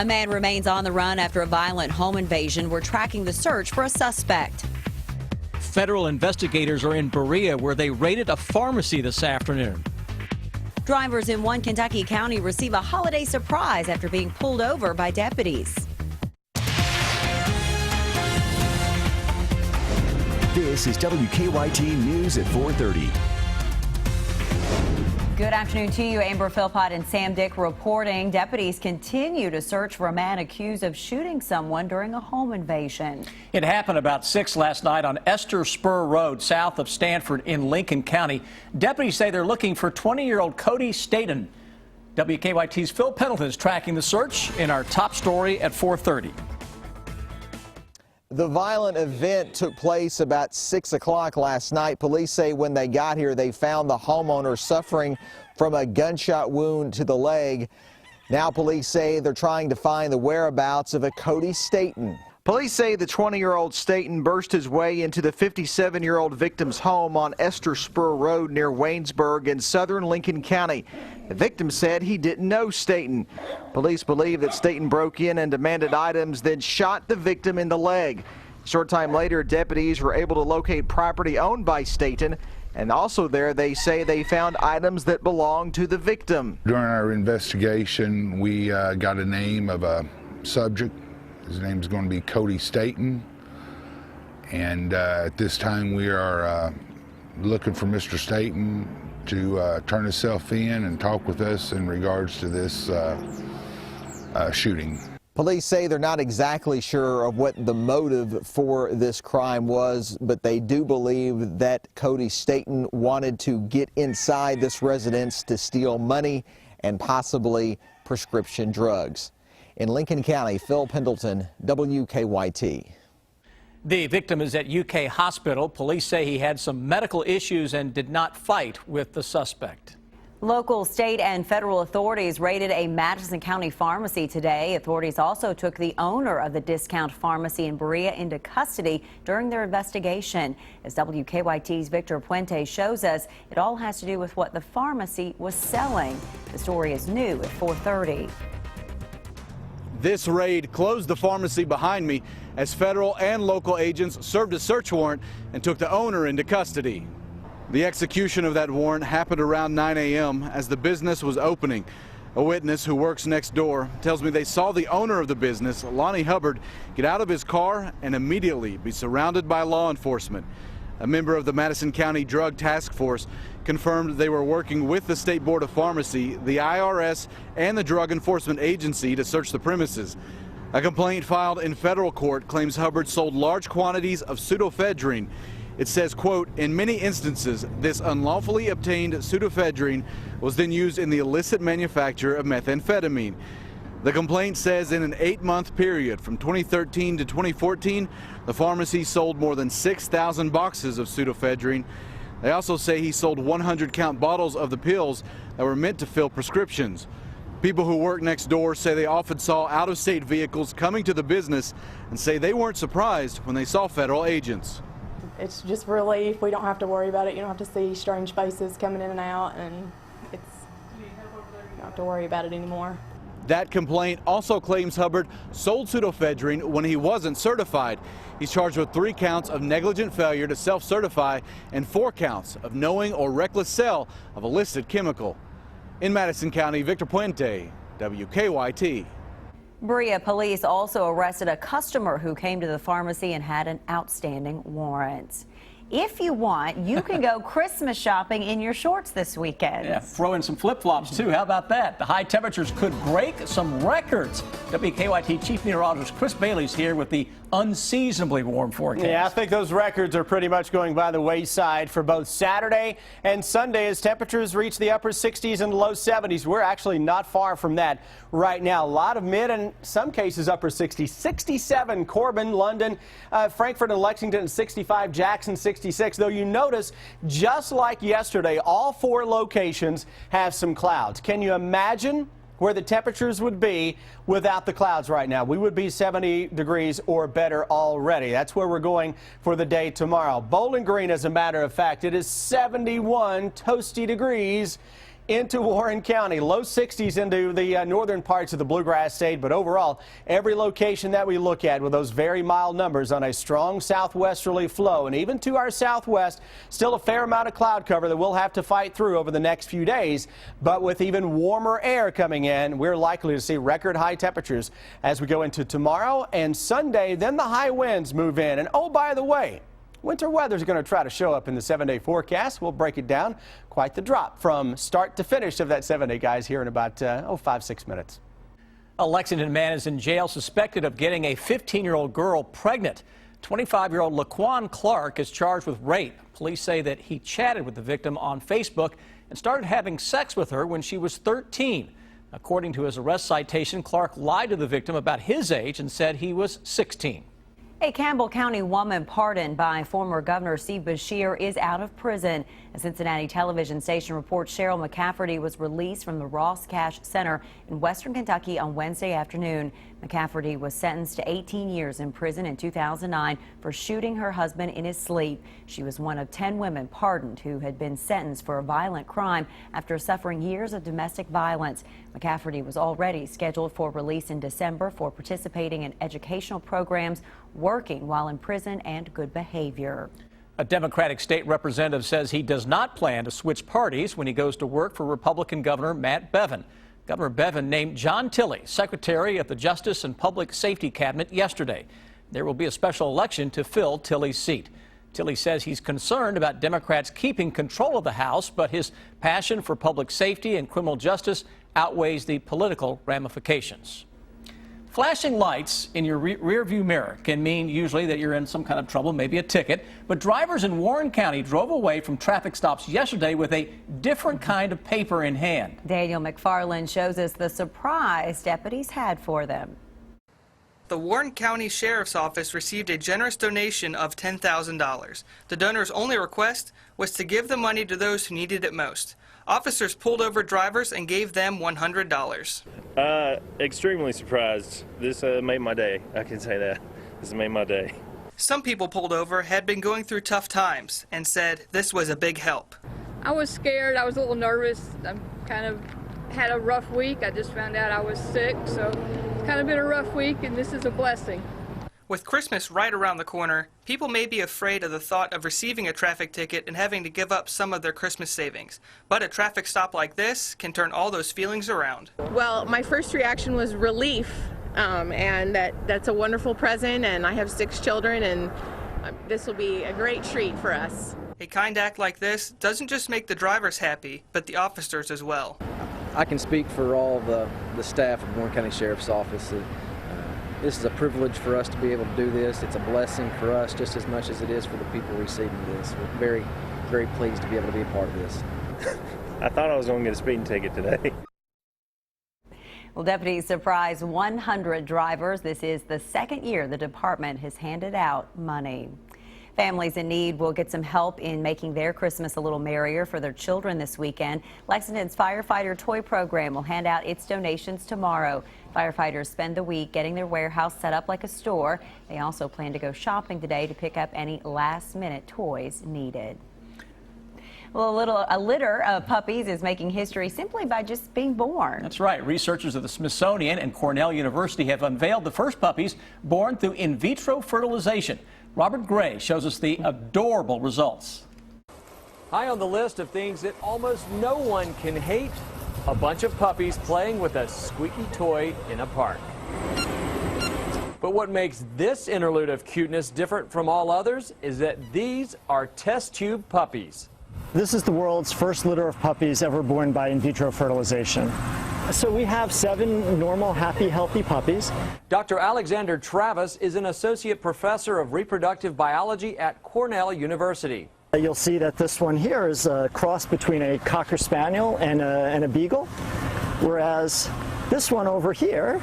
A man remains on the run after a violent home invasion. We're tracking the search for a suspect. Federal investigators are in Berea where they raided a pharmacy this afternoon. Drivers in one Kentucky county receive a holiday surprise after being pulled over by deputies. This is WKYT News at 4:30. Good afternoon to you. Amber Philpott and Sam Dick reporting. Deputies continue to search for a man accused of shooting someone during a home invasion. It happened about 6 last night on Esther Spur Road, south of Stanford in Lincoln County. Deputies say they're looking for 20-year-old Cody Staten. WKYT's Phil Pendleton is tracking the search in our top story at 4:30. The violent event took place about 6 o'clock last night. Police say when they got here, they found the homeowner suffering from a gunshot wound to the leg. Now police say they're trying to find the whereabouts of a Cody Staten. Police say the 20-year-old Staten burst his way into the 57-year-old victim's home on Esther Spur Road near Waynesburg in southern Lincoln County. The victim said he didn't know Staten. Police believe that Staten broke in and demanded items, then shot the victim in the leg. A short time later, deputies were able to locate property owned by Staten, and also there they say they found items that belonged to the victim. During our investigation, we got a name of a subject. His name is going to be Cody Staten, and at this time we are looking for Mr. Staten to turn himself in and talk with us in regards to this shooting. Police say they're not exactly sure of what the motive for this crime was, but they do believe that Cody Staten wanted to get inside this residence to steal money and possibly prescription drugs. In Lincoln County, Phil Pendleton, WKYT. The victim is at UK Hospital. Police say he had some medical issues and did not fight with the suspect. Local, state, and federal authorities raided a Madison County pharmacy today. Authorities also took the owner of the discount pharmacy in Berea into custody during their investigation. As WKYT's Victor Puente shows us, it all has to do with what the pharmacy was selling. The story is new at 4:30. This raid closed the pharmacy behind me as federal and local agents served a search warrant and took the owner into custody. The execution of that warrant happened around 9 a.m. as the business was opening. A witness who works next door tells me they saw the owner of the business, Lonnie Hubbard, get out of his car and immediately be surrounded by law enforcement. A member of the Madison County Drug Task Force confirmed they were working with the State Board of Pharmacy, the IRS, and the Drug Enforcement Agency to search the premises. A complaint filed in federal court claims Hubbard sold large quantities of pseudoephedrine. It says, quote, in many instances, this unlawfully obtained pseudoephedrine was then used in the illicit manufacture of methamphetamine. The complaint says in an 8-month period from 2013 to 2014, the pharmacy sold more than 6,000 boxes of pseudoephedrine. They also say he sold 100-count bottles of the pills that were meant to fill prescriptions. People who work next door say they often saw out-of-state vehicles coming to the business and say they weren't surprised when they saw federal agents. It's just relief. We don't have to worry about it. You don't have to see strange faces coming in and out, and you don't have to worry about it anymore. That complaint also claims Hubbard sold pseudoephedrine when he wasn't certified. He's charged with 3 counts of negligent failure to self-certify and 4 counts of knowing or reckless sale of a listed chemical. In Madison County, Victor Puente, WKYT. Berea police also arrested a customer who came to the pharmacy and had an outstanding warrant. If you want, you can go Christmas shopping in your shorts this weekend. Yeah, throw in some flip-flops, too. How about that? The high temperatures could break some records. WKYT Chief Meteorologist Chris Bailey's here with the unseasonably warm forecast. Yeah, I think those records are pretty much going by the wayside for both Saturday and Sunday as temperatures reach the upper 60s and low 70s. We're actually not far from that right now. A lot of mid and some cases upper 60s. 67 Corbin, London, Frankfurt and Lexington, 65 Jackson, 66. Though you notice, just like yesterday, all 4 locations have some clouds. Can you imagine where the temperatures would be without the clouds right now? We would be 70 degrees or better already. That's where we're going for the day tomorrow. Bowling Green, as a matter of fact, it is 71 toasty degrees into Warren County. Low 60s into the northern parts of the Bluegrass State, but overall, every location that we look at with those very mild numbers on a strong southwesterly flow, and even to our southwest, still a fair amount of cloud cover that we'll have to fight through over the next few days. But with even warmer air coming in, we're likely to see record high temperatures as we go into tomorrow and Sunday. Then the high winds move in. And oh, by the way, winter weather is going to try to show up in the 7-day forecast. We'll break it down. Quite the drop from start to finish of that 7-day, guys, here in about 5-6 minutes. A Lexington man is in jail suspected of getting a 15-year-old girl pregnant. 25-year-old Laquan Clark is charged with rape. Police say that he chatted with the victim on Facebook and started having sex with her when she was 13. According to his arrest citation, Clark lied to the victim about his age and said he was 16. A Campbell County woman pardoned by former Governor Steve Beshear is out of prison. A Cincinnati television station reports Cheryl McCafferty was released from the Ross Cash Center in western Kentucky on Wednesday afternoon. McCafferty was sentenced to 18 years in prison in 2009 for shooting her husband in his sleep. She was one of 10 women pardoned who had been sentenced for a violent crime after suffering years of domestic violence. McCafferty was already scheduled for release in December for participating in educational programs, working while in prison, and good behavior. A Democratic state representative says he does not plan to switch parties when he goes to work for Republican Governor Matt Bevin. Governor Bevin named John Tilley Secretary of the Justice and Public Safety Cabinet yesterday. There will be a special election to fill Tilley's seat. Tilley says he's concerned about Democrats keeping control of the House, but his passion for public safety and criminal justice outweighs the political ramifications. Flashing lights in your rearview mirror can mean usually that you're in some kind of trouble, maybe a ticket. But drivers in Warren County drove away from traffic stops yesterday with a different kind of paper in hand. Daniel McFarland shows us the surprise deputies had for them. The Warren County Sheriff's Office received a generous donation of $10,000. The donor's only request was to give the money to those who needed it most. Officers pulled over drivers and gave them $100. Extremely surprised. This made my day. I can say that. This made my day. Some people pulled over had been going through tough times and said this was a big help. I was scared. I was a little nervous. I kind of had a rough week. I just found out I was sick, so it's kind of been a rough week, and this is a blessing. With Christmas right around the corner, people may be afraid of the thought of receiving a traffic ticket and having to give up some of their Christmas savings. But a traffic stop like this can turn all those feelings around. Well, my first reaction was relief, and that's a wonderful present, and I have 6 children, and this will be a great treat for us. A kind act like this doesn't just make the drivers happy, but the officers as well. I can speak for all the staff of Warren County Sheriff's Office. This is a privilege for us to be able to do this. It's a blessing for us just as much as it is for the people receiving this. We're very, very pleased to be able to be a part of this. I thought I was going to get a speeding ticket today. Well, deputies surprised 100 drivers. This is the second year the department has handed out money. Families in need will get some help in making their Christmas a little merrier for their children this weekend. Lexington's Firefighter Toy Program will hand out its donations tomorrow. Firefighters spend the week getting their warehouse set up like a store. They also plan to go shopping today to pick up any last-minute toys needed. Well, a litter of puppies is making history simply by just being born. That's right. Researchers at the Smithsonian and Cornell University have unveiled the first puppies born through in vitro fertilization. Robert Gray shows us the adorable results. High on the list of things that almost no one can hate, a bunch of puppies playing with a squeaky toy in a park. But what makes this interlude of cuteness different from all others is that these are test tube puppies. This is the world's first litter of puppies ever born by in vitro fertilization. So we have 7 normal, happy, healthy puppies. Dr. Alexander Travis is an associate professor of reproductive biology at Cornell University. You'll see that this one here is a cross between a Cocker Spaniel and a Beagle, whereas this one over here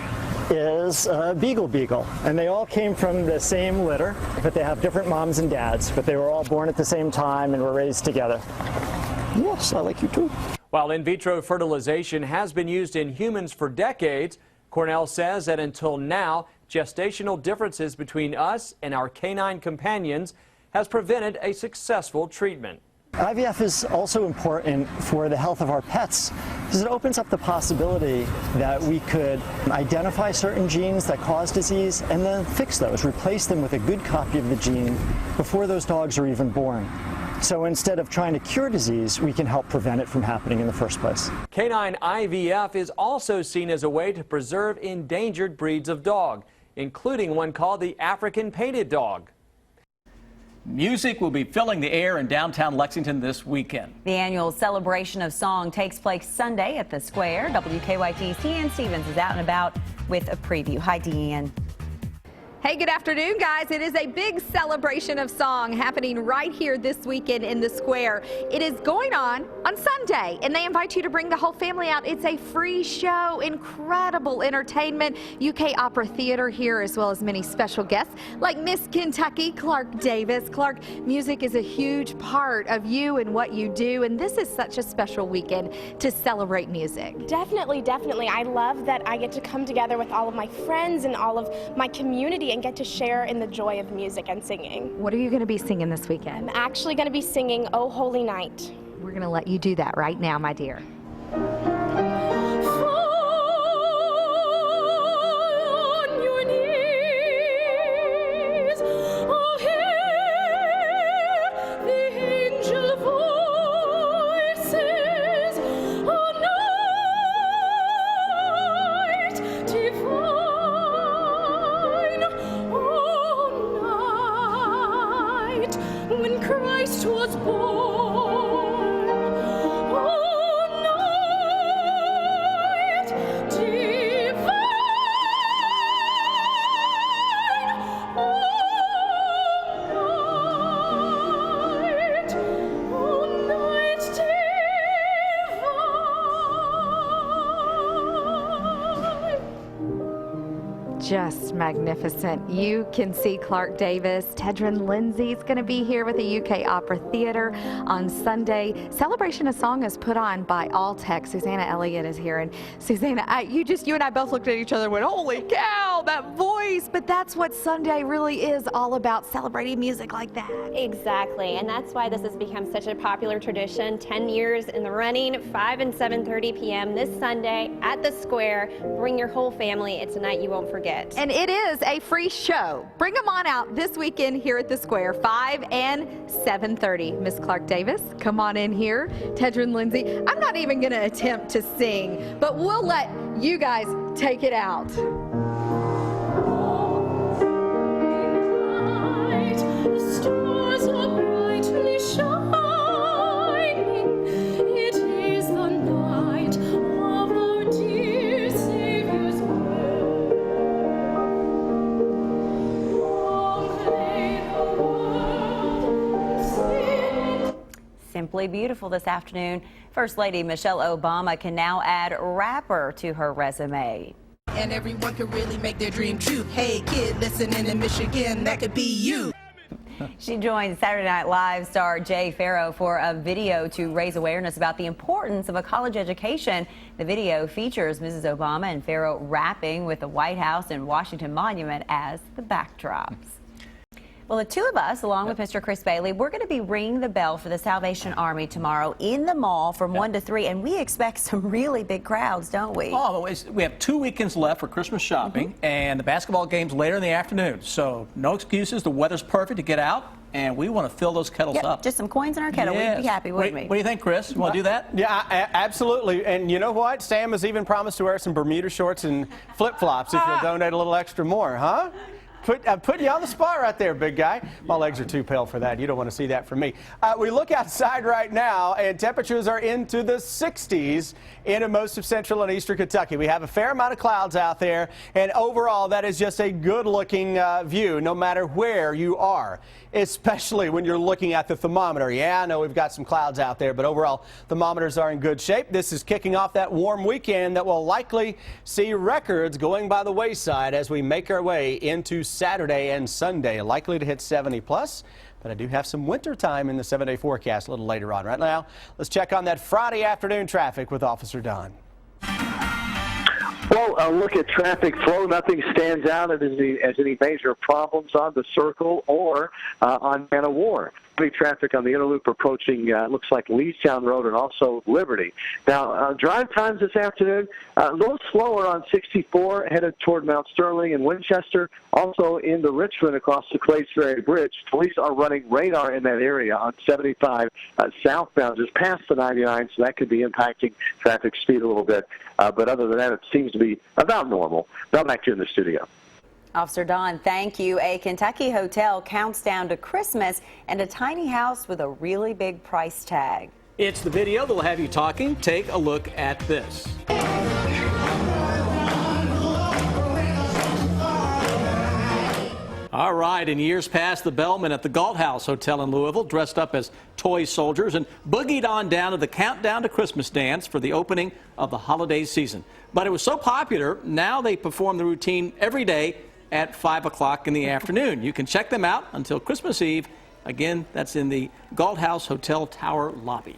is a Beagle. And they all came from the same litter, but they have different moms and dads, but they were all born at the same time and were raised together. Yes, I like you too. While in vitro fertilization has been used in humans for decades, Cornell says that until now, gestational differences between us and our canine companions has prevented a successful treatment. IVF is also important for the health of our pets because it opens up the possibility that we could identify certain genes that cause disease and then fix those, replace them with a good copy of the gene before those dogs are even born. So instead of trying to cure disease, we can help prevent it from happening in the first place. Canine IVF is also seen as a way to preserve endangered breeds of dog, including one called the African painted dog. Music will be filling the air in downtown Lexington this weekend. The annual celebration of song takes place Sunday at the Square. WKYT's Deanne Stevens is out and about with a preview. Hi, Deanne. Hey, good afternoon, guys. It is a big celebration of song happening right here this weekend in the Square. It is going on Sunday, and they invite you to bring the whole family out. It's a free show, incredible entertainment, UK Opera Theater here, as well as many special guests like Miss Kentucky, Clark Davis. Clark, music is a huge part of you and what you do, and this is such a special weekend to celebrate music. Definitely, definitely. I love that I get to come together with all of my friends and all of my community and get to share in the joy of music and singing. What are you going to be singing this weekend? I'm actually going to be singing Oh Holy Night. We're going to let you do that right now, my dear. When Christ was born, oh night divine, oh night divine. Just magnificent. You can see Clark Davis. Tedrin Lindsay is going to be here with the UK Opera Theater on Sunday. Celebration of Song is put on by Alltech. Susanna Elliott is here. And Susanna, you and I both looked at each other and went, holy cow, that voice. But that's what Sunday really is all about, celebrating music like that. Exactly. And that's why this has become such a popular tradition. 10 years in the running, 5 and 7:30 p.m. this Sunday at the Square. Bring your whole family. It's a night you won't forget. And it is a free show. Bring them on out this weekend here at the Square, 5 and 7:30. Miss Clark Davis, come on in here. Tedrin Lindsay, I'm not even going to attempt to sing, but we'll let you guys take it out. The stars are brightly shining. It is the night of our dear Savior's birth. Simply beautiful this afternoon. First Lady Michelle Obama can now add rapper to her resume. And everyone can really make their dream true. Hey kid, listening in Michigan, that could be you. She joined Saturday Night Live star Jay Farrow for a video to raise awareness about the importance of a college education. The video features Mrs. Obama and Farrow rapping with the White House and Washington Monument as the backdrops. Well, the two of us, along with Mr. Chris Bailey, we're going to be ringing the bell for the Salvation Army tomorrow in the mall from 1 to 3, and we expect some really big crowds, don't we? Oh, we have 2 weekends left for Christmas shopping, and the basketball game's later in the afternoon. So no excuses. The weather's perfect to get out, and we want to fill those kettles up. Just some coins in our kettle. Yes. We'd be happy, wouldn't we? What do you think, Chris? You want to do that? Yeah, absolutely. And you know what? Sam has even promised to wear some Bermuda shorts and flip-flops if you'll donate a little extra more, huh? I'm putting you on the spot right there, big guy. My legs are too pale for that. You don't want to see that from me. We look outside right now, and temperatures are into the 60s in most of central and eastern Kentucky. We have a fair amount of clouds out there, and overall, that is just a good-looking view, no matter where you are, especially when you're looking at the thermometer. Yeah, I know we've got some clouds out there, but overall, thermometers are in good shape. This is kicking off that warm weekend that will likely see records going by the wayside as we make our way into Saturday and Sunday, likely to hit 70 plus. But I do have some winter time in the 7-day forecast a little later on. Right now, let's check on that Friday afternoon traffic with Officer Don. Well, look at traffic flow. Nothing stands out as any major problems on the Circle or on Man of War. heavy traffic on the inner loop approaching, looks like Leestown Road and also Liberty. Now, drive times this afternoon, a little slower on 64 headed toward Mount Sterling and Winchester. Also into Richmond across the Clays Ferry Bridge. Police are running radar in that area on 75 southbound, just past the 99, so that could be impacting traffic speed a little bit. But other than that, it seems to be about normal. Now back to you in the studio. Officer Don, thank you. A Kentucky hotel counts down to Christmas and a tiny house with a really big price tag. It's the video that'll have you talking. Take a look at this. All right, in years past, the bellman at the Galt House Hotel in Louisville dressed up as toy soldiers and boogied on down to the Countdown to Christmas dance for the opening of the holiday season. But it was so popular, now they perform the routine every day at 5 o'clock in the afternoon. You can check them out until Christmas Eve. Again, that's in the Galt House Hotel Tower lobby.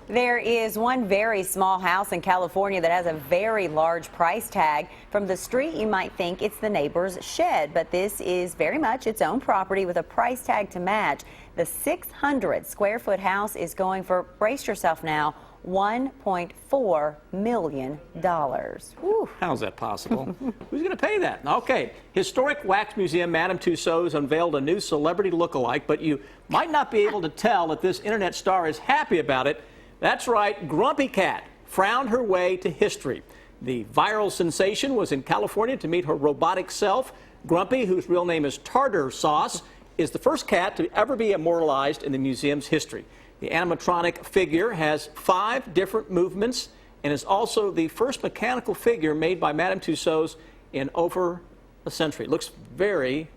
There is one very small house in California that has a very large price tag. From the street, you might think it's the neighbor's shed, but this is very much its own property with a price tag to match. The 600 square foot house is going for, brace yourself now, $1.4 million. Whew. How's that possible? Who's going to pay that? Okay, Historic Wax Museum Madame Tussauds unveiled a new celebrity look-alike, but you might not be able to tell that this internet star is happy about it. That's right, Grumpy Cat found her way to history. The viral sensation was in California to meet her robotic self. Grumpy, whose real name is Tartar Sauce, is the first cat to ever be immortalized in the museum's history. The animatronic figure has 5 different movements and is also the first mechanical figure made by Madame Tussauds in over a century. It looks very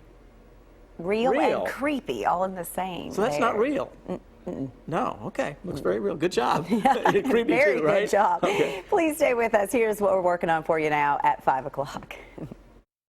real and creepy all in the same. So that's not real. No, okay. Looks very real. Good job. Creepy Very too, right? good job. Okay. Please stay with us. Here's what we're working on for you now at 5 o'clock.